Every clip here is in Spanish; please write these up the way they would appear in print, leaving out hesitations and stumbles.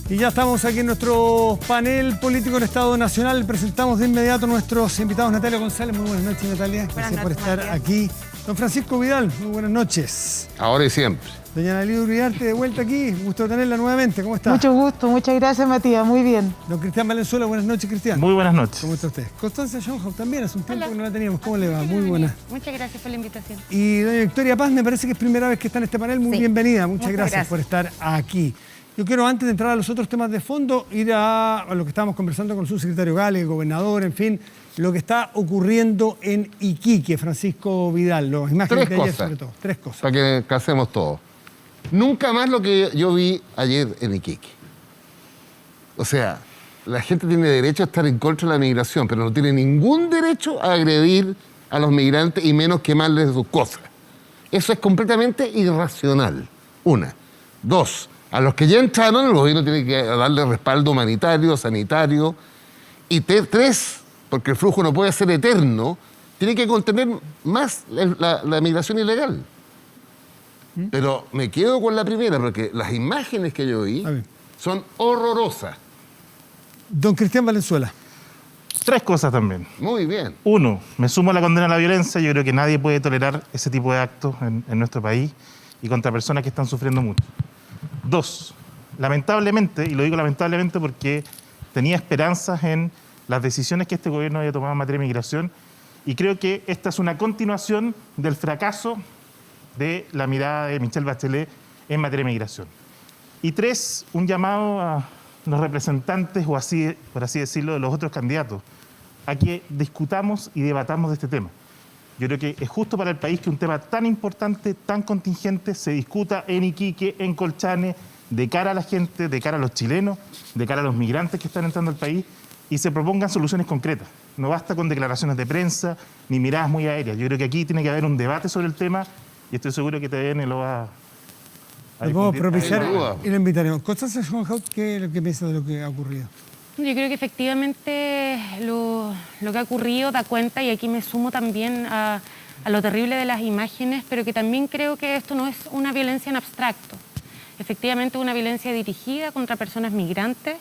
Y ya estamos aquí en nuestro panel político en Estado Nacional. Presentamos de inmediato a nuestros invitados. Natalia González, muy buenas noches, Natalia. Gracias por estar aquí. Don Francisco Vidal, muy buenas noches. Ahora y siempre. Doña Analía Uriarte, de vuelta aquí. Gusto de tenerla nuevamente. ¿Cómo está? Mucho gusto, muchas gracias, Matías. Muy bien. Don Cristian Valenzuela, buenas noches, Cristian. Muy buenas noches. ¿Cómo está usted? Constanza Schoenhauer también, hace un tiempo Hola. que no la teníamos. ¿Cómo le va? Muy buena. Muchas gracias por la invitación. Y doña Victoria Paz, me parece que es primera vez que está en este panel. Muy Sí. bienvenida. Muchas Muchas gracias por estar aquí. Yo quiero, antes de entrar a los otros temas de fondo, ir a lo que estábamos conversando con el subsecretario Gale, el gobernador, en fin, lo que está ocurriendo en Iquique, Francisco Vidal, las imágenes de ayer sobre todo. Tres cosas. Para que casemos todo. Nunca más lo que yo vi ayer en Iquique. O sea, la gente tiene derecho a estar en contra de la migración, pero no tiene ningún derecho a agredir a los migrantes y menos quemarles sus cosas. Eso es completamente irracional. Una. Dos, a los que ya entraron, el gobierno tiene que darle respaldo humanitario, sanitario. Y tres, porque el flujo no puede ser eterno, tiene que contener más la migración ilegal. Pero me quedo con la primera, porque las imágenes que yo vi son horrorosas. Don Cristian Valenzuela. Tres cosas también. Muy bien. Uno, me sumo a la condena a la violencia. Yo creo que nadie puede tolerar ese tipo de actos en nuestro país y contra personas que están sufriendo mucho. Dos, lamentablemente, y lo digo lamentablemente porque tenía esperanzas en las decisiones que este gobierno había tomado en materia de migración, y creo que esta es una continuación del fracaso de la mirada de Michelle Bachelet en materia de migración. Y tres, un llamado a los representantes, o así, por así decirlo, de los otros candidatos, a que discutamos y debatamos de este tema. Yo creo que es justo para el país que un tema tan importante, tan contingente, se discuta en Iquique, en Colchane, de cara a la gente, de cara a los chilenos, de cara a los migrantes que están entrando al país, y se propongan soluciones concretas. No basta con declaraciones de prensa ni miradas muy aéreas. Yo creo que aquí tiene que haber un debate sobre el tema y estoy seguro que TVN lo va a Lo podemos difundir. propiciar Sin duda. y lo invitaremos. Constanza Schoenhauer, ¿qué es lo que piensa de lo que ha ocurrido? Yo creo que efectivamente lo que ha ocurrido da cuenta, y aquí me sumo también a lo terrible de las imágenes, pero que también creo que esto no es una violencia en abstracto. Efectivamente, una violencia dirigida contra personas migrantes,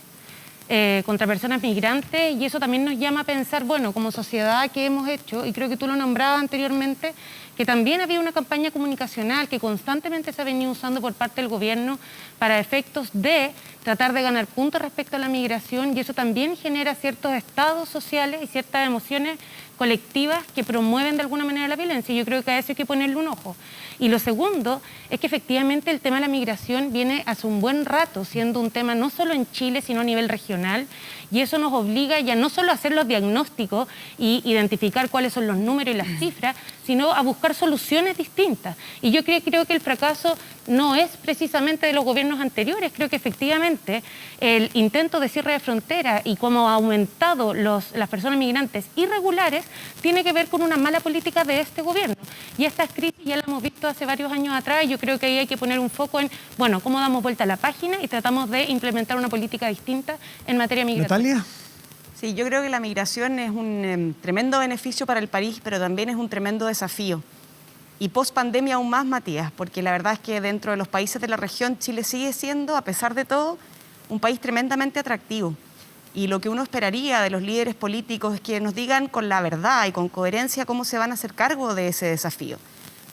y eso también nos llama a pensar, bueno, como sociedad, ¿qué hemos hecho? Y creo que tú lo nombrabas anteriormente, que también había una campaña comunicacional que constantemente se ha venido usando por parte del gobierno para efectos de tratar de ganar puntos respecto a la migración, y eso también genera ciertos estados sociales y ciertas emociones colectivas que promueven de alguna manera la violencia, y yo creo que a eso hay que ponerle un ojo. Y lo segundo es que efectivamente el tema de la migración viene hace un buen rato siendo un tema no solo en Chile, sino a nivel regional, y eso nos obliga ya no solo a hacer los diagnósticos y identificar cuáles son los números y las cifras, sino a buscar soluciones distintas. Y yo creo que el fracaso no es precisamente de los gobiernos anteriores. Creo que efectivamente el intento de cierre de fronteras y cómo ha aumentado las personas migrantes irregulares tiene que ver con una mala política de este gobierno. Y estas crisis ya las hemos visto hace varios años atrás, y yo creo que ahí hay que poner un foco en, bueno, cómo damos vuelta a la página y tratamos de implementar una política distinta en materia migratoria. Natalia. Sí, yo creo que la migración es un tremendo beneficio para el país, pero también es un tremendo desafío. Y post pandemia aún más, Matías, porque la verdad es que dentro de los países de la región, Chile sigue siendo, a pesar de todo, un país tremendamente atractivo. Y lo que uno esperaría de los líderes políticos es que nos digan con la verdad y con coherencia cómo se van a hacer cargo de ese desafío.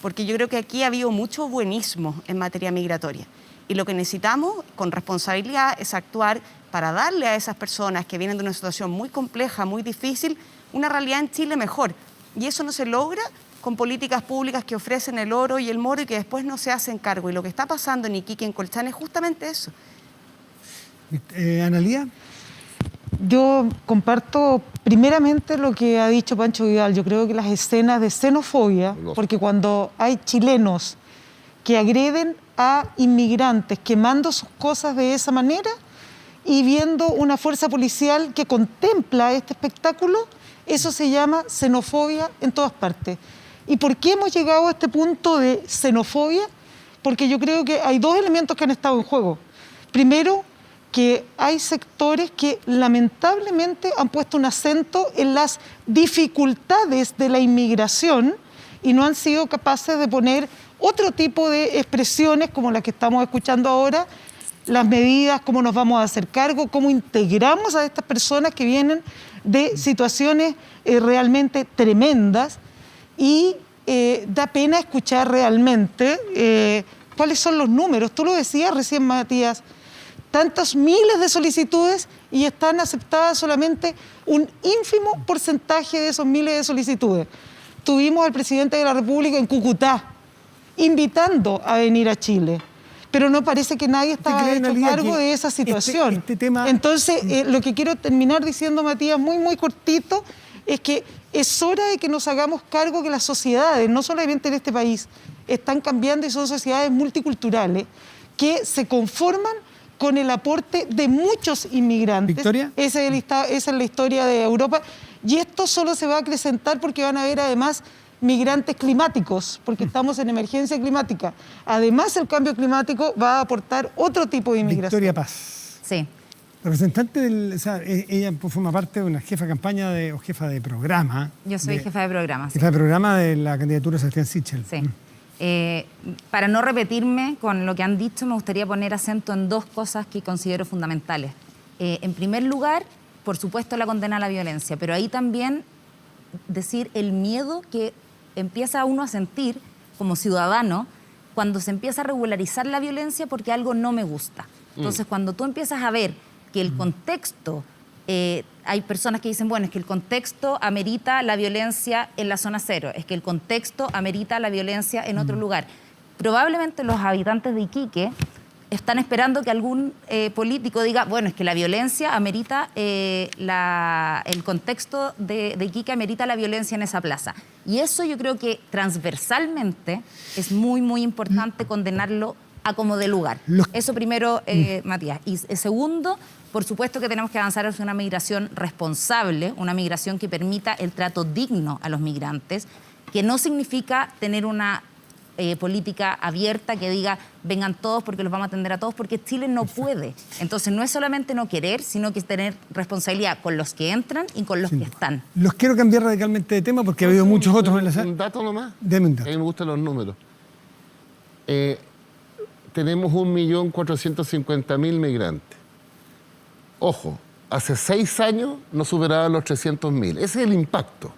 Porque yo creo que aquí ha habido mucho buenismo en materia migratoria. Y lo que necesitamos con responsabilidad es actuar para darle a esas personas que vienen de una situación muy compleja, muy difícil, una realidad en Chile mejor. Y eso no se logra con políticas públicas que ofrecen el oro y el moro y que después no se hacen cargo. Y lo que está pasando en Iquique, en Colchane, es justamente eso. Analía. Yo comparto primeramente lo que ha dicho Pancho Vidal. Yo creo que las escenas de xenofobia, porque cuando hay chilenos que agreden a inmigrantes quemando sus cosas de esa manera y viendo una fuerza policial que contempla este espectáculo, eso se llama xenofobia en todas partes. ¿Y por qué hemos llegado a este punto de xenofobia? Porque yo creo que hay dos elementos que han estado en juego. Primero, que hay sectores que lamentablemente han puesto un acento en las dificultades de la inmigración y no han sido capaces de poner otro tipo de expresiones como las que estamos escuchando ahora, las medidas, cómo nos vamos a hacer cargo, cómo integramos a estas personas que vienen de situaciones realmente tremendas, y da pena escuchar realmente cuáles son los números. Tú lo decías recién, Matías, tantos miles de solicitudes y están aceptadas solamente un ínfimo porcentaje de esos miles de solicitudes. Tuvimos al presidente de la República en Cúcuta invitando a venir a Chile, pero no parece que nadie estaba hecho cargo de esa situación. Este tema... Entonces, lo que quiero terminar diciendo, Matías, muy, muy cortito, es que es hora de que nos hagamos cargo que las sociedades, no solamente en este país, están cambiando y son sociedades multiculturales que se conforman con el aporte de muchos inmigrantes. ¿Victoria? Esa es la historia de Europa. Y esto solo se va a acrecentar porque van a haber además migrantes climáticos, porque estamos en emergencia climática. Además, el cambio climático va a aportar otro tipo de inmigración. Victoria Paz. Sí. Representante del... O sea, ella forma parte de una jefa de campaña o jefa de programa. Yo soy jefa de programa. Sí. Jefa de programa de la candidatura de Sebastián Sichel. Sí. Para no repetirme con lo que han dicho, me gustaría poner acento en dos cosas que considero fundamentales. En primer lugar, por supuesto, la condena a la violencia, pero ahí también decir el miedo que empieza uno a sentir como ciudadano cuando se empieza a regularizar la violencia porque algo no me gusta. Entonces, cuando tú empiezas a ver que el contexto, hay personas que dicen, bueno, es que el contexto amerita la violencia en la zona cero, es que el contexto amerita la violencia en otro lugar. Probablemente los habitantes de Iquique están esperando que algún político diga, bueno, es que la violencia amerita, el contexto de Iquique amerita la violencia en esa plaza. Y eso yo creo que transversalmente es muy, muy importante condenarlo a como de lugar. Eso primero, Matías. Y segundo, por supuesto que tenemos que avanzar hacia una migración responsable, una migración que permita el trato digno a los migrantes, que no significa tener una política abierta que diga vengan todos porque los vamos a atender a todos, porque Chile no puede. Entonces no es solamente no querer, sino que es tener responsabilidad con los que entran y con los que están. Los quiero cambiar radicalmente de tema porque ha habido muchos otros en la sala. ¿Un dato nomás? Deme un dato. A mí me gustan los números. Tenemos 1.450.000 migrantes. Ojo, hace 6 años no superaban los 300.000. Ese es el impacto.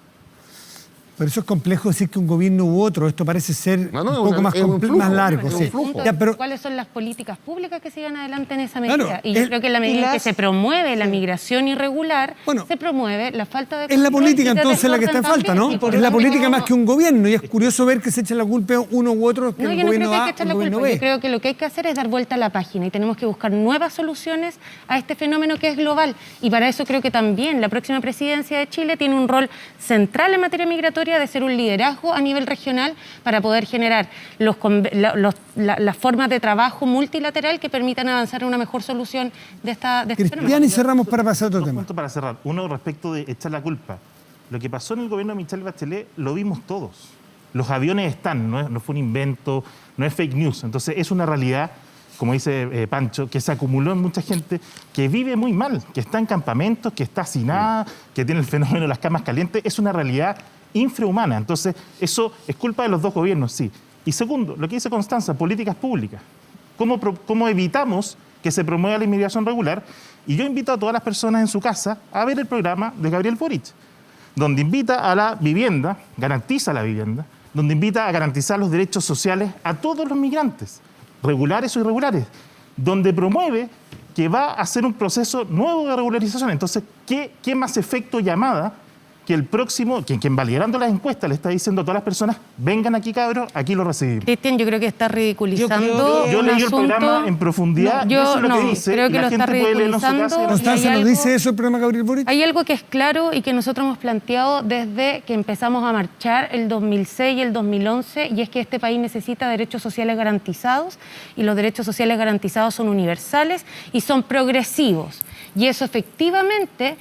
Por eso es complejo decir que un gobierno u otro. Esto parece ser un poco más largo. Sí. Ya, pero, ¿cuáles son las políticas públicas que sigan adelante en esa medida? Claro, y yo creo que en la medida en que se promueve la migración irregular, se promueve la falta de... Es la política entonces la que está en falta, ¿no? Es la política más que un gobierno. Y es curioso ver que se echa la culpa uno u otro, que No, el yo no gobierno creo que hay A que echar o la el gobierno culpa. B. Yo creo que lo que hay que hacer es dar vuelta a la página y tenemos que buscar nuevas soluciones a este fenómeno que es global. Y para eso creo que también la próxima presidencia de Chile tiene un rol central en materia migratoria de ser un liderazgo a nivel regional para poder generar las formas de trabajo multilateral que permitan avanzar en una mejor solución de este fenómeno. Cristian, y cerramos para pasar a otro Dos tema. puntos para cerrar. Uno, respecto de echar la culpa. Lo que pasó en el gobierno de Michelle Bachelet lo vimos todos. Los aviones están, no fue un invento, no es fake news. Entonces es una realidad, como dice Pancho, que se acumuló en mucha gente que vive muy mal, que está en campamentos, que está hacinada, que tiene el fenómeno de las camas calientes. Es una realidad infrahumana. Entonces, eso es culpa de los dos gobiernos, sí. Y segundo, lo que dice Constanza, políticas públicas. ¿Cómo evitamos que se promueva la inmigración regular? Y yo invito a todas las personas en su casa a ver el programa de Gabriel Boric, donde invita a la vivienda, garantiza la vivienda, donde invita a garantizar los derechos sociales a todos los migrantes, regulares o irregulares, donde promueve que va a hacer un proceso nuevo de regularización. Entonces, ¿qué más efecto llamada que el próximo, quien validando las encuestas le está diciendo a todas las personas, vengan aquí, cabros, aquí lo recibimos? Cristian, yo creo que está ridiculizando. Yo leí el programa en profundidad, y eso es lo que dice. Creo que y la lo está gente puede leerlo en su casa. ridiculizando. Constanza, ¿nos dice eso el programa Gabriel Boric? Hay algo que es claro y que nosotros hemos planteado desde que empezamos a marchar el 2006 y el 2011, y es que este país necesita derechos sociales garantizados, y los derechos sociales garantizados son universales y son progresivos. Y eso efectivamente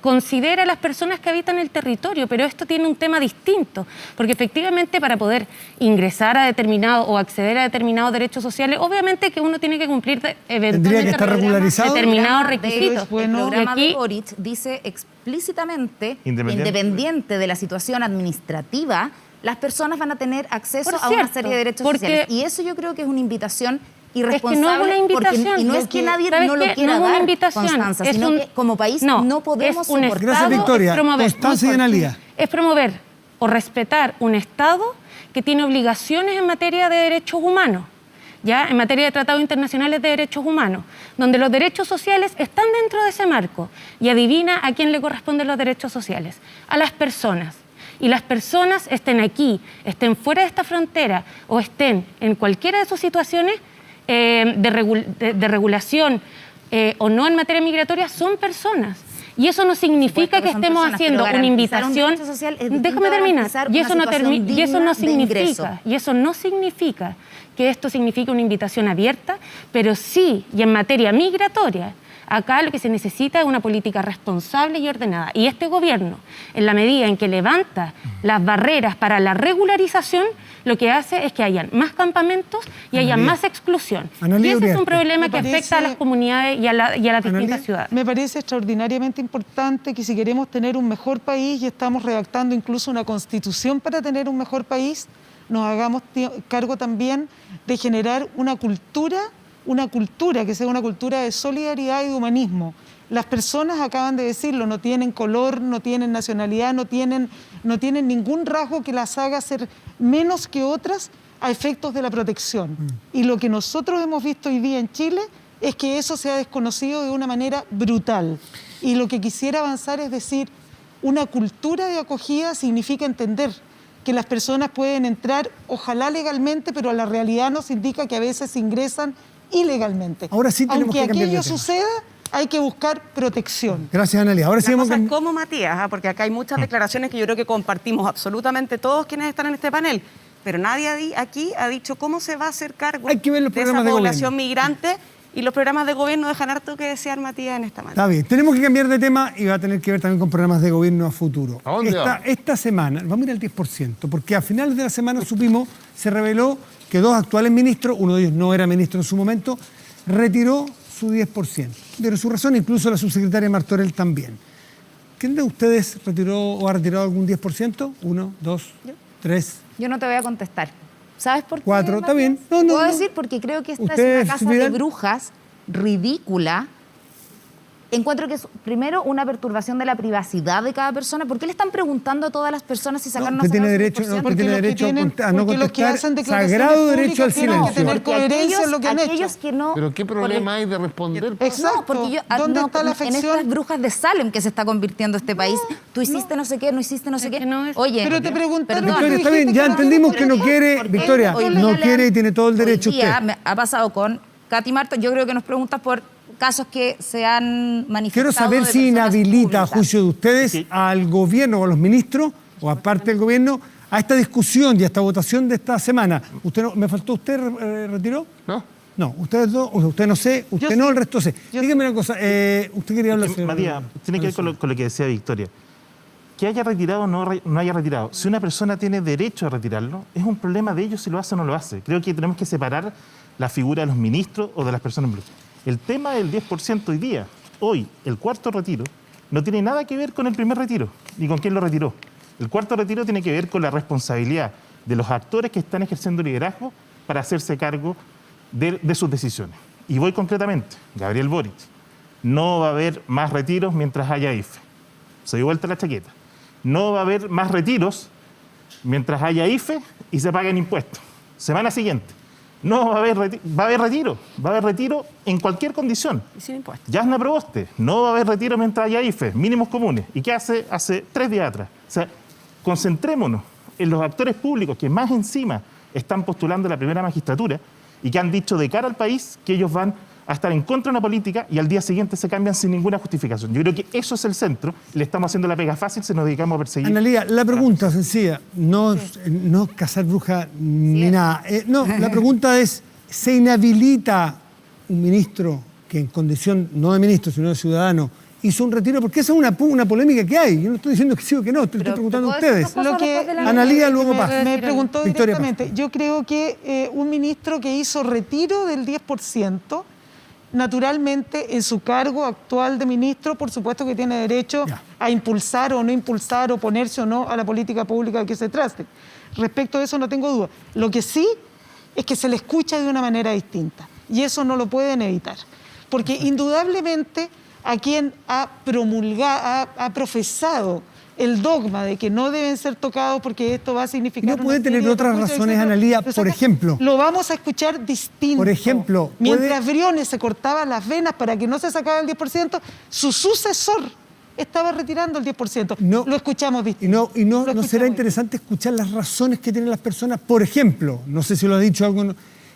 considera a las personas que habitan el territorio, pero esto tiene un tema distinto, porque efectivamente para poder ingresar a determinado o acceder a determinados derechos sociales, obviamente que uno tiene que cumplir ¿Tendría que estar regularizado? determinados requisitos. El programa Aquí- de Boric dice explícitamente, independiente de la situación administrativa, las personas van a tener acceso Por a una cierto, serie de derechos porque- sociales. Y eso yo creo que es una invitación irresponsable. Es que no es una invitación. Porque, y no es que nadie ¿sabes no lo qué? quiera No es una dar, invitación. Constanza, Es sino un- que como país no podemos es un soportar. Gracias, Estado, Victoria. es promover, Constanza y muy fuerte, Analía. es promover o respetar un Estado que tiene obligaciones en materia de derechos humanos, ya en materia de tratados internacionales de derechos humanos, donde los derechos sociales están dentro de ese marco. Y adivina a quién le corresponden los derechos sociales: a las personas. Y las personas, estén aquí, estén fuera de esta frontera o estén en cualquiera de sus situaciones de regulación o no en materia migratoria, son personas. Y eso no significa supuesto que que son estemos personas, haciendo pero una garantizar un invitación. derecho social es distinto Déjame a terminar. garantizar Y una eso no situación y eso no digna de ingreso. significa, y eso no significa que esto signifique una invitación abierta, pero sí, y en materia migratoria, acá lo que se necesita es una política responsable y ordenada. Y este gobierno, en la medida en que levanta las barreras para la regularización, lo que hace es que hayan más campamentos y haya más exclusión. Analía Y ese es un Uriarte. problema Me que parece- afecta a las comunidades y a las distintas Analía. ciudades. Me parece extraordinariamente importante que si queremos tener un mejor país y estamos redactando incluso una constitución para tener un mejor país, nos hagamos cargo también de generar una cultura que sea una cultura de solidaridad y de humanismo. Las personas, acaban de decirlo, no tienen color, no tienen nacionalidad, no tienen ningún rasgo que las haga ser menos que otras a efectos de la protección. Y lo que nosotros hemos visto hoy día en Chile es que eso se ha desconocido de una manera brutal. Y lo que quisiera avanzar es decir, una cultura de acogida significa entender que las personas pueden entrar, ojalá legalmente, pero la realidad nos indica que a veces ingresan ilegalmente. Ahora sí tenemos Aunque que cambiar de aquello tema. suceda, hay que buscar protección. Gracias, Analía. Ahora sí La vamos cosa con... es como Matías, porque acá hay muchas declaraciones que yo creo que compartimos absolutamente todos quienes están en este panel, pero nadie aquí ha dicho cómo se va a hacer cargo Hay que ver los de esa programas de población gobierno. migrante, y los programas de gobierno dejan harto que desear, Matías, en esta materia. Está bien, tenemos que cambiar de tema y va a tener que ver también con programas de gobierno a futuro. ¿A dónde vamos? Esta semana, vamos a ir al 10%, porque a finales de la semana se reveló que dos actuales ministros, uno de ellos no era ministro en su momento, retiró su 10%. Dieron su razón, incluso la subsecretaria Martorell también. ¿Quién de ustedes retiró o ha retirado algún 10%? 1, 2, 3. Yo no te voy a contestar. ¿Sabes por qué? 4, está Matías? bien. No, Te no, puedo no. decir porque creo que esta Usted, es una casa de Vidal. brujas ridícula. Encuentro que es, primero, una perturbación de la privacidad de cada persona. ¿Por qué le están preguntando a todas las personas si sacar o no usted tiene sacar su derecho, 10%? no, usted Porque tiene los que derecho tienen- a no porque los que contestar. hacen declaraciones Sagrado públicas derecho al tienen que silencio. tener Porque coherencia en lo que han aquellos hecho. que no... ¿Pero qué problema hay de responder? Exacto. No, porque yo, ¿Dónde está la en afección? estas brujas de Salem que se está convirtiendo este país, tú hiciste no sé qué, no hiciste no sé Es qué. que no es- Oye, Pero te preguntaron, perdón, Victoria, tú está bien, dijiste ya que no entendimos que tiene no quiere, porque Victoria, hoy no día quiere y tiene todo el derecho hoy día usted. me ha pasado con Katy Marto, yo creo que nos preguntas por casos que se han manifestado. Quiero saber de si personas inhabilita, a públicas. juicio de ustedes, Sí. al gobierno o a los ministros, o aparte del gobierno, a esta discusión y a esta votación de esta semana. ¿Usted no, me faltó usted, retiró? ¿No? No, ustedes dos, usted no sé, usted Yo no, sí. el resto sé. Yo Dígame una cosa, usted quería hablar... señor Matías, tiene que ver con lo que decía Victoria. Que haya retirado o no haya retirado. Si una persona tiene derecho a retirarlo, es un problema de ellos si lo hace o no lo hace. Creo que tenemos que separar la figura de los ministros o de las personas en bruto. El tema del 10% hoy día, hoy, el cuarto retiro, no tiene nada que ver con el primer retiro, ni con quién lo retiró. El cuarto retiro tiene que ver con la responsabilidad de los actores que están ejerciendo liderazgo para hacerse cargo de sus decisiones. Y voy concretamente, Gabriel Boric. No va a haber más retiros mientras haya IFE. Se dio vuelta la chaqueta. No va a haber más retiros mientras haya IFE y se paguen impuestos. Semana siguiente. No va a haber va a haber retiro. Va a haber retiro en cualquier condición. Y sin impuestos. Yasna Proboste, no va a haber retiro mientras haya IFE, mínimos comunes. ¿Y qué hace? Hace 3 días atrás. O sea, concentrémonos en los actores públicos que más encima están postulando la primera magistratura y que han dicho de cara al país que ellos van a estar en contra de una política y al día siguiente se cambian sin ninguna justificación. Yo creo que eso es el centro. Le estamos haciendo la pega fácil si nos dedicamos a perseguir. Analía, la pregunta sencilla, no cazar bruja ni nada. No, la pregunta es, ¿se inhabilita un ministro que en condición no de ministro, sino de ciudadano, hizo un retiro? Porque esa es una polémica que hay. Yo no estoy diciendo que sí o que no, estoy Pero, preguntando a ¿te puedo decir ustedes. una Lo cosa que después de la- Analía, luego Paz. me preguntó Victoria Paz. directamente. Yo creo que un ministro que hizo retiro del 10%, naturalmente en su cargo actual de ministro, por supuesto que tiene derecho Ya. a impulsar o no impulsar, oponerse o no a la política pública que se trate. Respecto a eso no tengo duda. Lo que sí es que se le escucha de una manera distinta. y eso no lo pueden evitar. Porque indudablemente a quien ha promulgado, ha profesado el dogma de que no deben ser tocados porque esto va a significar... No puede tener otras razones, Analía. Por ejemplo... Lo vamos a escuchar distinto. Por ejemplo... Mientras Briones se cortaba las venas para que no se sacara el 10%, su sucesor estaba retirando el 10%. No, lo escuchamos distinto. Y no será interesante escuchar las razones que tienen las personas. Por ejemplo, no sé si lo ha dicho alguno,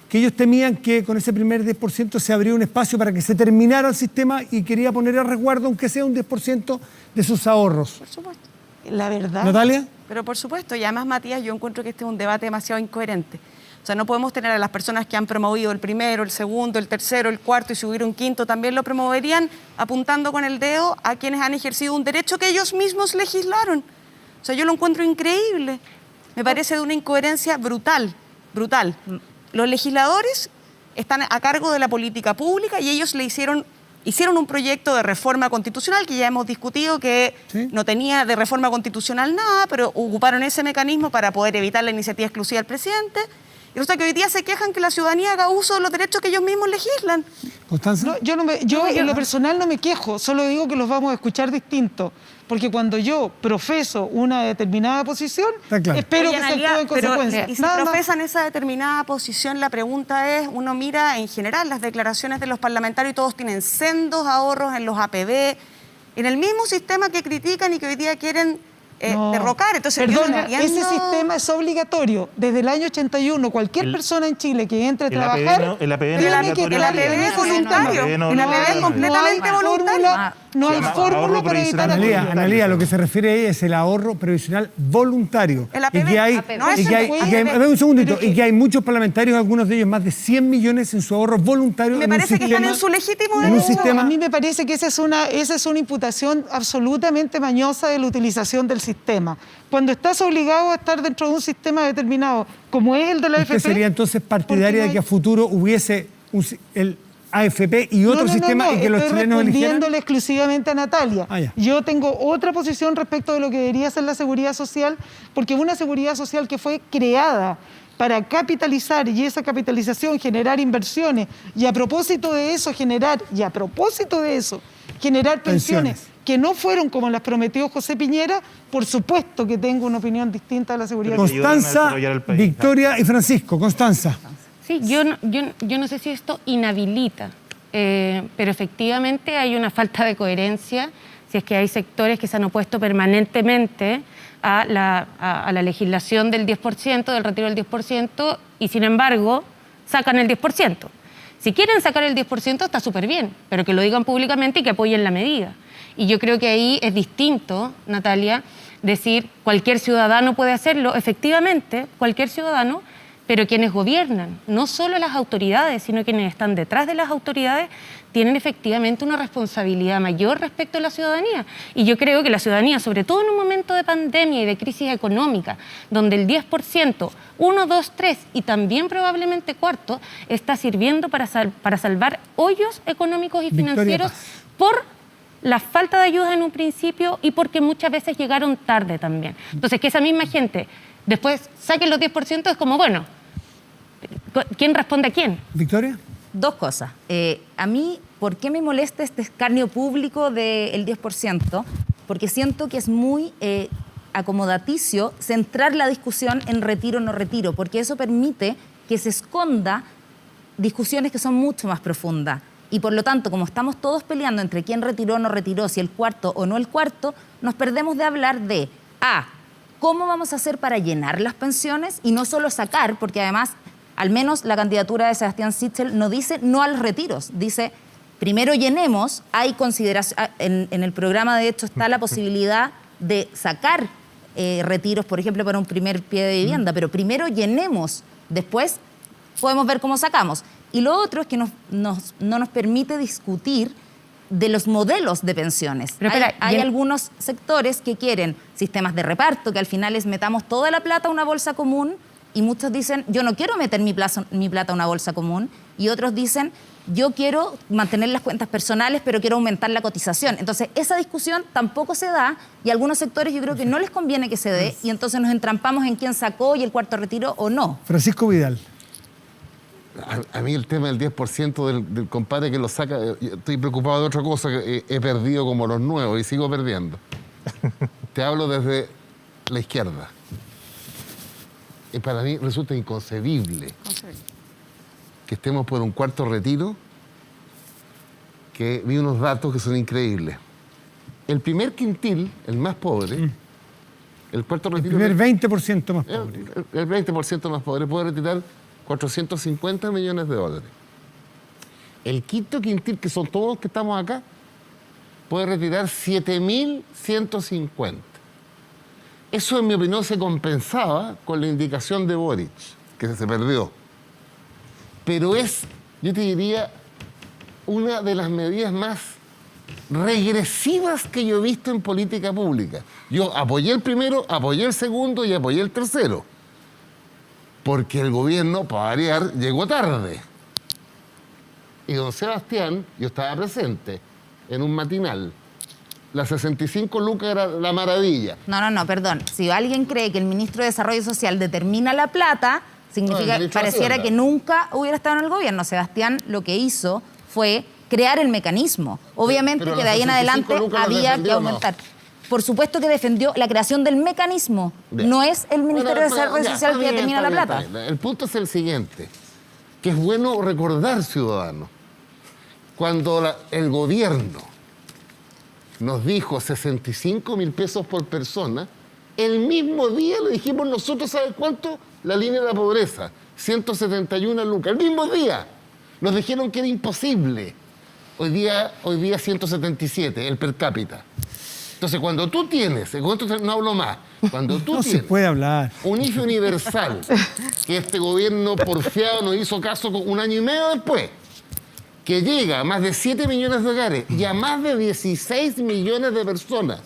que ellos temían que con ese primer 10% se abría un espacio para que se terminara el sistema y quería poner a resguardo, aunque sea un 10% de sus ahorros. Por supuesto. La verdad. ¿Natalia? Pero por supuesto, y además, Matías, yo encuentro que este es un debate demasiado incoherente. O sea, no podemos tener a las personas que han promovido el primero, el segundo, el tercero, el cuarto y si hubiera un quinto también lo promoverían apuntando con el dedo a quienes han ejercido un derecho que ellos mismos legislaron. O sea, yo lo encuentro increíble. Me parece de una incoherencia brutal, brutal. Los legisladores están a cargo de la política pública y ellos hicieron un proyecto de reforma constitucional que ya hemos discutido que ¿Sí? no tenía de reforma constitucional nada, pero ocuparon ese mecanismo para poder evitar la iniciativa exclusiva del presidente. Y resulta que hoy día se quejan que la ciudadanía haga uso de los derechos que ellos mismos legislan. ¿Constanza? No, yo en lo personal no me quejo, solo digo que los vamos a escuchar distintos. Porque cuando yo profeso una determinada posición, claro. espero Oye, que se Analía, actúe en pero, consecuencia. y si Nada más. profesan esa determinada posición, la pregunta es, uno mira en general las declaraciones de los parlamentarios y todos tienen sendos ahorros en los APB, en el mismo sistema que critican y que hoy día quieren No. derrocar. Entonces, yo no Perdona, entiendo- ese sistema es obligatorio. Desde el año 81, cualquier persona en Chile que entre a el trabajar APB no- el APB no tiene es que obligatorio. quedar El APB en es ese voluntario. sistema. El APB es completamente voluntario. No hay Se llama fórmula ahorro para evitar provisional. aquello. Analía, lo que se refiere ahí es el ahorro previsional voluntario. El APB, y que hay, no es y que hay- el y que hay- APB. a ver, un segundito, Pero y que hay muchos parlamentarios, algunos de ellos más de 100 millones en su ahorro voluntario. Me en un parece que están sistema- en su legítimo en un derecho. sistema- A mí me parece que esa es una imputación absolutamente mañosa de la utilización del sistema. Cuando estás obligado a estar dentro de un sistema determinado, como es el de la ¿Usted AFP... sería entonces partidaria porque no de que a hay- futuro hubiese el AFP y otro sistema y que los estoy chilenos eligieran? respondiéndole exclusivamente a Natalia. Ah, ya. Yo tengo otra posición respecto de lo que debería ser la seguridad social, porque es una seguridad social que fue creada para capitalizar y esa capitalización generar inversiones y a propósito de eso generar pensiones que no fueron como las prometió José Piñera. Por supuesto que tengo una opinión distinta a la seguridad Pero social. ayudan a Constanza, desarrollar el país. Victoria y Francisco. Constanza. Sí, yo no sé si esto inhabilita, pero efectivamente hay una falta de coherencia si es que hay sectores que se han opuesto permanentemente a la legislación del 10%, del retiro del 10%, y sin embargo sacan el 10%. Si quieren sacar el 10% está súper bien, pero que lo digan públicamente y que apoyen la medida. Y yo creo que ahí es distinto, Natalia, decir cualquier ciudadano puede hacerlo, efectivamente, cualquier ciudadano, pero quienes gobiernan, no solo las autoridades, sino quienes están detrás de las autoridades, tienen efectivamente una responsabilidad mayor respecto a la ciudadanía. Y yo creo que la ciudadanía, sobre todo en un momento de pandemia y de crisis económica, donde el 10%, 1, 2, 3 y también probablemente cuarto, está sirviendo para salvar hoyos económicos y Victoria financieros Paz. por la falta de ayuda en un principio y porque muchas veces llegaron tarde también. Entonces, que esa misma gente después saquen los 10% es como, bueno, ¿quién responde a quién? Victoria. Dos cosas. A mí, ¿por qué me molesta este escarnio público del 10%? Porque siento que es muy acomodaticio centrar la discusión en retiro o no retiro, porque eso permite que se esconda discusiones que son mucho más profundas. Y por lo tanto, como estamos todos peleando entre quién retiró o no retiró, si el cuarto o no el cuarto, nos perdemos de hablar de cómo vamos a hacer para llenar las pensiones y no solo sacar, porque además, al menos la candidatura de Sebastián Sichel no dice no a los retiros, dice primero llenemos, hay consideración, en el programa de hecho está la posibilidad de sacar retiros, por ejemplo, para un primer pie de vivienda, pero primero llenemos, después podemos ver cómo sacamos. Y lo otro es que no nos permite discutir de los modelos de pensiones. Pero espera, Hay algunos sectores que quieren sistemas de reparto, que al final les metamos toda la plata a una bolsa común, y muchos dicen, yo no quiero meter mi plata a una bolsa común, y otros dicen, yo quiero mantener las cuentas personales, pero quiero aumentar la cotización. Entonces, esa discusión tampoco se da, y a algunos sectores yo creo que no les conviene que se dé, y entonces nos entrampamos en quién sacó y el cuarto retiro o no. Francisco Vidal. A mí el tema del 10% del compadre que lo saca, yo estoy preocupado de otra cosa, que he perdido como los nuevos y sigo perdiendo. Te hablo desde la izquierda. Y para mí resulta inconcebible que estemos por un cuarto retiro, que vi unos datos que son increíbles. El primer quintil, el más pobre, el cuarto El retiro... primer 20% más pobre. El 20% más pobre puede retirar 450 millones de dólares. El quinto quintil, que son todos los que estamos acá, puede retirar 7.150. Eso, en mi opinión, se compensaba con la indicación de Boric, que se perdió. Pero es, yo te diría, una de las medidas más regresivas que yo he visto en política pública. Yo apoyé el primero, apoyé el segundo y apoyé el tercero. Porque el gobierno, para variar, llegó tarde. Y don Sebastián, yo estaba presente en un matinal. Las 65 lucas era la maravilla. No, perdón. Si alguien cree que el ministro de Desarrollo Social determina la plata, significa que pareciera que nunca hubiera estado en el gobierno. Sebastián lo que hizo fue crear el mecanismo. Obviamente pero que de ahí en adelante había que aumentar. Por supuesto que defendió la creación del mecanismo. Bien. No es el Ministerio de Desarrollo Social que determina la plata. El punto es el siguiente, que es bueno recordar, ciudadanos, cuando el gobierno nos dijo 65.000 pesos por persona, el mismo día le dijimos nosotros, ¿sabes cuánto? La línea de la pobreza, 171 lucas. El mismo día nos dijeron que era imposible. Hoy día 177, el per cápita. Entonces, cuando tú tienes, con esto no hablo más, cuando tú No tienes se puede hablar. un IFE universal, que este gobierno porfiado nos hizo caso un año y medio después, que llega a más de 7 millones de hogares y a más de 16 millones de personas,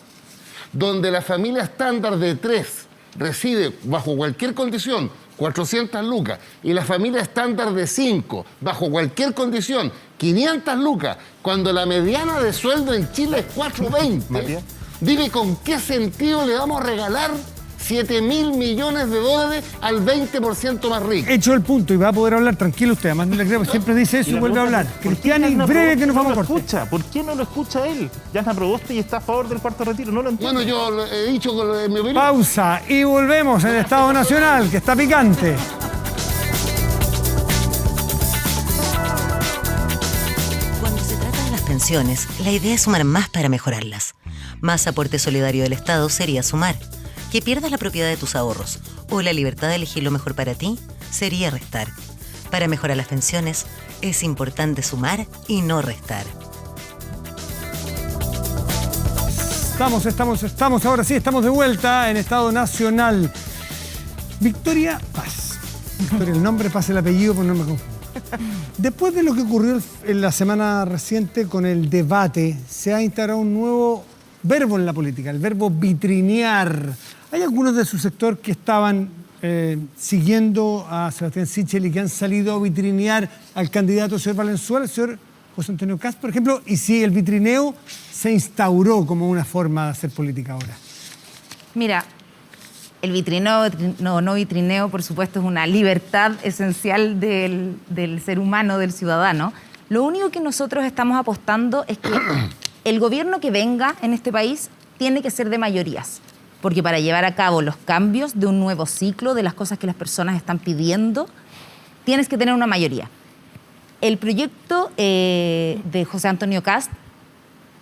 donde la familia estándar de 3 recibe, bajo cualquier condición, 400 lucas, y la familia estándar de 5, bajo cualquier condición, 500 lucas, cuando la mediana de sueldo en Chile es 420, dime con qué sentido le vamos a regalar 7.000 millones de dólares al 20% más rico. Hecho el punto, y va a poder hablar tranquilo usted, además no le creo, siempre dice eso y vuelve a hablar. Cristiani, breve que nos vamos a cortar. Escucha. ¿Por qué no lo escucha él? Yasna Proboste y está a favor del cuarto retiro, no lo entiendo. Bueno, yo he dicho en mi opinión. Pausa y volvemos en Estado Nacional, que está picante. Cuando se trata de las pensiones, la idea es sumar más para mejorarlas. Más aporte solidario del Estado sería sumar. Que pierdas la propiedad de tus ahorros o la libertad de elegir lo mejor para ti sería restar. Para mejorar las pensiones es importante sumar y no restar. Estamos, ahora sí, estamos de vuelta en Estado Nacional. Victoria Paz. Victoria, el nombre, Paz, el apellido, pues no me confundo. Después de lo que ocurrió en la semana reciente con el debate, se ha instaurado un nuevo verbo en la política, el verbo vitrinear. Hay algunos de su sector que estaban siguiendo a Sebastián Sichel y que han salido a vitrinear al candidato señor Valenzuela, el señor José Antonio Kast, por ejemplo, y si el vitrineo se instauró como una forma de hacer política ahora. Mira, el vitrineo, no vitrineo, por supuesto, es una libertad esencial del ser humano, del ciudadano. Lo único que nosotros estamos apostando es que el gobierno que venga en este país tiene que ser de mayorías, porque para llevar a cabo los cambios de un nuevo ciclo, de las cosas que las personas están pidiendo, tienes que tener una mayoría. El proyecto de José Antonio Kast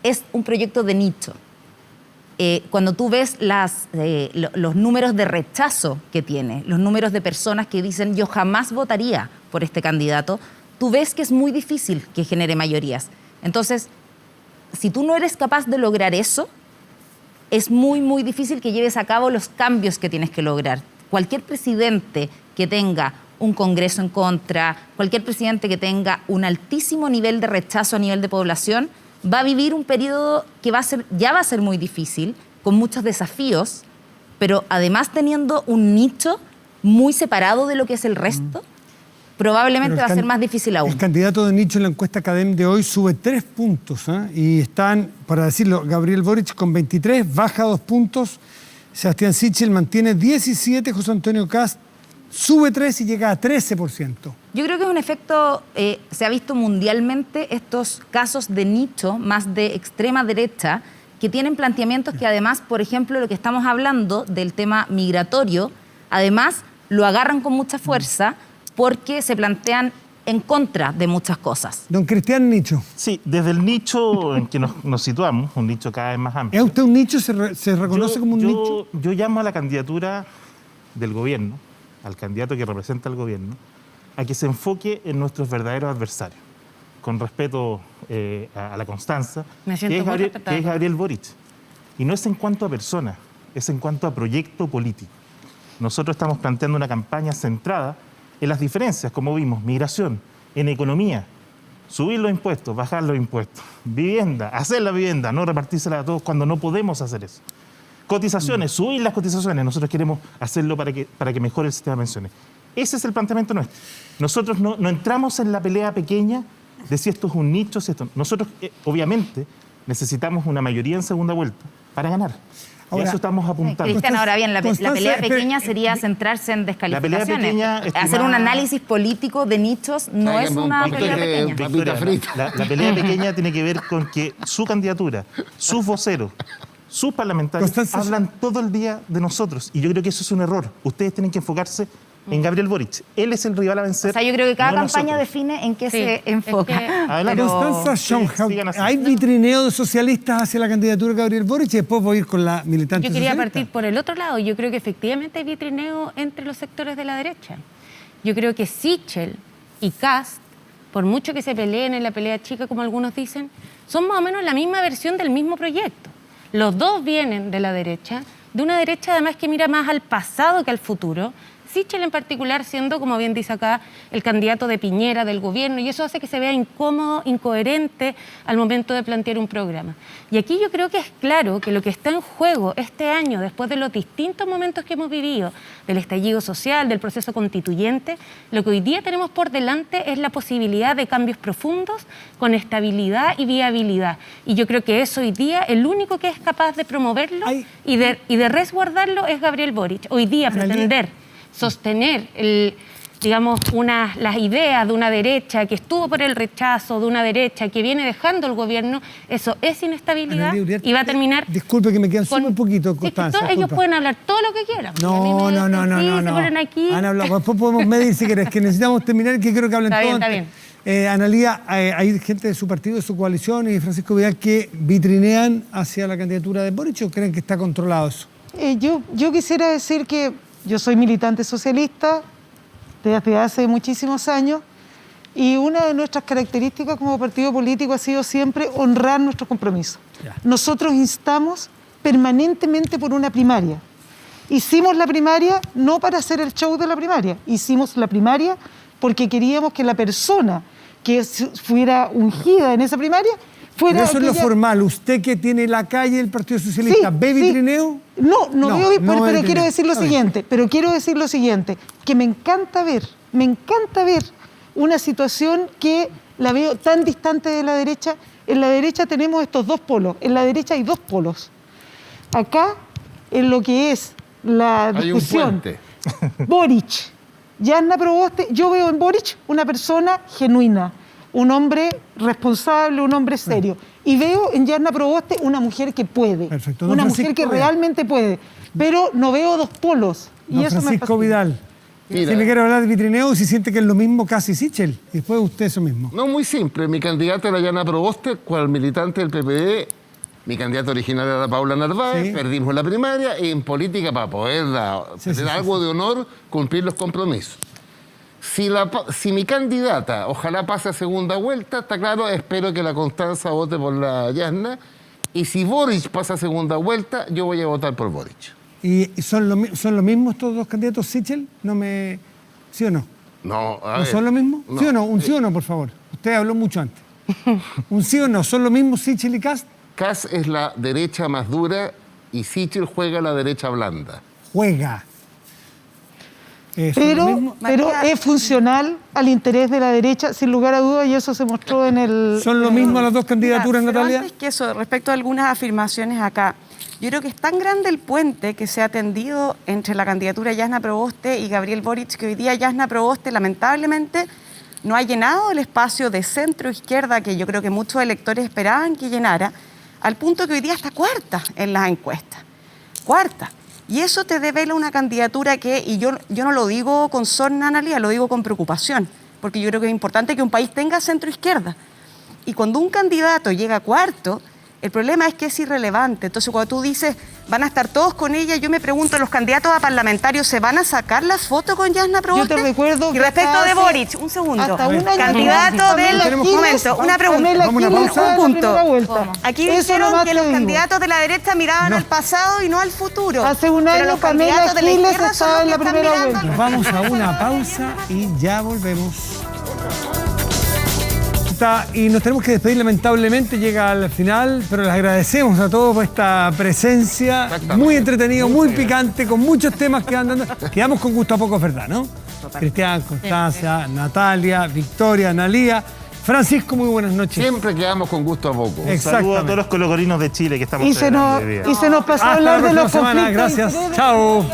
es un proyecto de nicho. Cuando tú ves los números de rechazo que tiene, los números de personas que dicen yo jamás votaría por este candidato, tú ves que es muy difícil que genere mayorías. Entonces, si tú no eres capaz de lograr eso, es muy, muy difícil que lleves a cabo los cambios que tienes que lograr. Cualquier presidente que tenga un Congreso en contra, cualquier presidente que tenga un altísimo nivel de rechazo a nivel de población, va a vivir un periodo que ya va a ser muy difícil, con muchos desafíos, pero además teniendo un nicho muy separado de lo que es el resto, probablemente va a ser más difícil aún. El candidato de nicho en la encuesta Academ de hoy sube 3 puntos, y están, para decirlo, Gabriel Boric con 23, baja 2 puntos, Sebastián Sichel mantiene 17, José Antonio Kast sube 3 y llega a 13%. Yo creo que es un efecto, se ha visto mundialmente estos casos de nicho más de extrema derecha que tienen planteamientos que además, por ejemplo, lo que estamos hablando del tema migratorio, además lo agarran con mucha fuerza porque se plantean en contra de muchas cosas. Don Cristian Nicho. Sí, desde el nicho en que nos situamos, un nicho cada vez más amplio. ¿Es usted un nicho? ¿Se reconoce como un nicho? Yo llamo a la candidatura del gobierno, al candidato que representa al gobierno, a que se enfoque en nuestros verdaderos adversarios, con respeto a la Constanza, Me que siento muy respetada. es Gabriel Boric. Y no es en cuanto a persona, es en cuanto a proyecto político. Nosotros estamos planteando una campaña centrada en las diferencias, como vimos, migración, en economía, subir los impuestos, bajar los impuestos, vivienda, hacer la vivienda, no repartírsela a todos cuando no podemos hacer eso. Cotizaciones, subir las cotizaciones, nosotros queremos hacerlo para que mejore el sistema de pensiones. Ese es el planteamiento nuestro. Nosotros no entramos en la pelea pequeña de si esto es un nicho, si esto... Nosotros, obviamente, necesitamos una mayoría en segunda vuelta para ganar. Ahora, y a eso estamos apuntando. Cristian, ahora bien, la Constanza, pelea espere, pequeña sería centrarse en descalificaciones. pequeña, Hacer un análisis político de nichos no es Tráigame un una poquito pelea de pequeña. papita Victoria, frita. la pelea pequeña tiene que ver con que su candidatura, sus voceros, sus parlamentarios Constanza, hablan todo el día de nosotros. Y yo creo que eso es un error. Ustedes tienen que enfocarse en Gabriel Boric. Él es el rival a vencer. O sea, yo creo que cada no campaña nosotros. define en qué Sí, se es enfoca. que- Adelante. Constanza Schoenhauer, sigan así. ¿hay vitrineo de socialistas hacia la candidatura de Gabriel Boric? Y después voy a ir con la militante Yo quería socialista. partir por el otro lado. Yo creo que efectivamente hay vitrineo entre los sectores de la derecha. Yo creo que Sichel y Kast, por mucho que se peleen en la pelea chica, como algunos dicen, son más o menos la misma versión del mismo proyecto. Los dos vienen de la derecha, de una derecha además que mira más al pasado que al futuro. Sichel en particular siendo, como bien dice acá, el candidato de Piñera, del gobierno, y eso hace que se vea incómodo, incoherente al momento de plantear un programa. Y aquí yo creo que es claro que lo que está en juego este año, después de los distintos momentos que hemos vivido, del estallido social, del proceso constituyente, lo que hoy día tenemos por delante es la posibilidad de cambios profundos con estabilidad y viabilidad. Y yo creo que eso hoy día, el único que es capaz de promoverlo y de resguardarlo es Gabriel Boric. Hoy día pretender sostener las ideas de una derecha que estuvo por el rechazo, de una derecha que viene dejando el gobierno, eso es inestabilidad Analía Uriarte, y va a terminar... disculpe que me quedan súper poquito, Sí, es que Constanza. ellos disculpa. pueden hablar todo lo que quieran. No, A mí me no, no, no, dicen, no, sí, no. se ponen aquí. Han hablado. Después podemos medir si querés, que necesitamos terminar, que creo que hablen Está bien, todos. está Analía, hay gente de su partido, de su coalición y Francisco Vidal que vitrinean hacia la candidatura de Boric o creen que está controlado eso. Yo quisiera decir que yo soy militante socialista desde hace muchísimos años y una de nuestras características como partido político ha sido siempre honrar nuestros compromisos. Ya. Nosotros instamos permanentemente por una primaria. Hicimos la primaria no para hacer el show de la primaria, hicimos la primaria porque queríamos que la persona que fuera ungida en esa primaria fuera... Pero eso es lo aquella- formal. Usted que tiene la calle del Partido Socialista, ¿ve vitrineo? No veo, no ve pero quiero vitrineo. decir lo Está bien. siguiente, que me encanta ver una situación que la veo tan distante de la derecha. En la derecha tenemos estos dos polos, en la derecha hay dos polos. Acá, en lo que es la Hay un discusión, puente. Boric, Jasna Proboste, yo veo en Boric una persona genuina, un hombre responsable, un hombre serio. Y veo en Jasna Proboste una mujer que puede, Perfecto. Don una mujer Francisco que Vidal. realmente puede. Pero no veo dos polos. Y Don eso me Francisco fascina. Vidal. Mira. Si me quiere hablar de vitrineo, si siente que es lo mismo casi Sichel. Y después usted eso mismo. No, muy simple. Mi candidata era Yana Proboste, cual militante del PPD. Mi candidata original era Paula Narváez. Sí. Perdimos la primaria y en política, para poder tener algo de honor, cumplir los compromisos. Si mi candidata ojalá pase a segunda vuelta, está claro, espero que la Constanza vote por la Yasna. Y si Boric pasa a segunda vuelta, yo voy a votar por Boric. ¿Y son lo mismo estos dos candidatos, Sichel? ¿Sí o no? No, a ¿No ver. son lo mismo? No. ¿Sí o no? Un sí o no, por favor. Usted habló mucho antes. ¿Un sí o no? ¿Son lo mismo Sichel y Kast? Kass es la derecha más dura y Sichel juega la derecha blanda. Juega. ¿Son lo mismo? Pero es funcional al interés de la derecha, sin lugar a dudas, y eso se mostró en el... ¿Son lo mismo las dos candidaturas, Mira, pero Natalia? antes que eso, respecto a algunas afirmaciones acá, Yo creo que es tan grande el puente que se ha tendido entre la candidatura de Jasna Proboste y Gabriel Boric, que hoy día Jasna Proboste lamentablemente no ha llenado el espacio de centro-izquierda que yo creo que muchos electores esperaban que llenara, al punto que hoy día está cuarta en las encuestas. Cuarta. Y eso te devela una candidatura que, y yo no lo digo con sorna, Analía, lo digo con preocupación, porque yo creo que es importante que un país tenga centro-izquierda. Y cuando un candidato llega cuarto, el problema es que es irrelevante. Entonces, cuando tú dices, van a estar todos con ella, yo me pregunto, ¿los candidatos a parlamentarios se van a sacar la foto con Jasna Proboste? Yo te recuerdo y que respecto de Boric, un segundo. hasta un año candidato atrás, del... Pamela Un Giles, momento, una pregunta. Pamela Vamos a una Giles pausa. fue a la Un punto. primera vuelta. Aquí Eso dijeron nomás que te los digo. candidatos de la derecha miraban No. al pasado y no al futuro. Hace un Pero año los Pamela candidatos de la Giles izquierda son estaba los en la que están primera mirando vuelta. al Nos vamos a una pausa y ya volvemos. Y nos tenemos que despedir, lamentablemente llega al final, pero les agradecemos a todos por esta presencia, muy entretenido, muy picante, con muchos temas que van dando. Quedamos con gusto a poco, ¿verdad? ¿No? Cristian, Constancia, Natalia, Victoria, Analía. Francisco, muy buenas noches. Siempre quedamos con gusto a poco. Un saludo a todos los colocorinos de Chile que estamos Y se celebrando nos, hoy día. y se nos pasó a Hasta hablar la de los próxima semana. conflictos. Gracias. Chao.